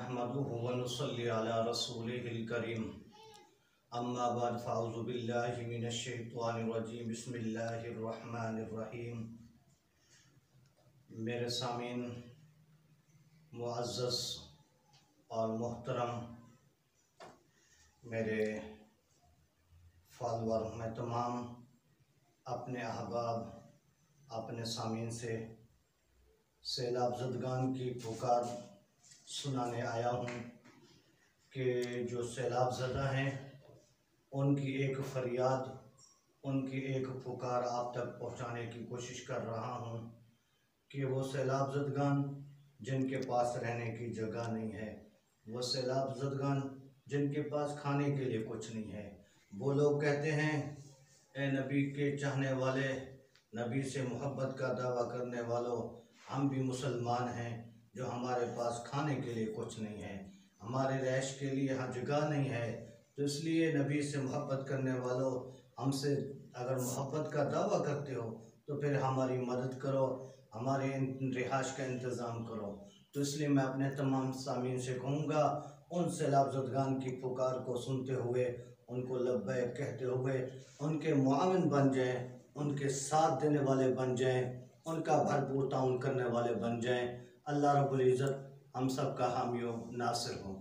नहमदुहु व नुसल्ली अला रसूलिहिल करीम। अम्मा बाद फ़अऊज़ु बिल्लाहि मिनश शैतानिर रजीम। बिस्मिल्लाहिर रहमानिर रहीम। मेरे सामीन मुअज़्ज़ज़ और मोहतरम, मेरे फॉलोअर, मैं तमाम अपने अहबाब, अपने सामीन से सैलाब ज़दगान की पुकार सुनाने आया हूँ कि जो सैलाब ज़दा हैं उनकी एक फ़रियाद, उनकी एक पुकार आप तक पहुँचाने की कोशिश कर रहा हूँ कि वो सैलाब ज़दगान जिनके पास रहने की जगह नहीं है, वो सैलाब ज़दगान जिनके पास खाने के लिए कुछ नहीं है, वो लोग कहते हैं ए नबी के चाहने वाले, नबी से मोहब्बत का दावा करने वालों, हम भी मुसलमान हैं जो हमारे पास खाने के लिए कुछ नहीं है, हमारे रैश के लिए यहाँ जगह नहीं है, तो इसलिए नबी से मोहब्बत करने वालों, हमसे अगर मोहब्बत का दावा करते हो तो फिर हमारी मदद करो, हमारे रिहाश का इंतज़ाम करो। तो इसलिए मैं अपने तमाम सामीन से कहूँगा, उन सैलाब ज़दगान की पुकार को सुनते हुए उनको लब्बैक कहते हुए उनके मुआविन बन जाएं, उनके साथ देने वाले बन जाएं, उनका भरपूर ताउन करने वाले बन जाएं। अल्लाह रब्बुल इज़्ज़त हम सब का हामी व नासिर हो।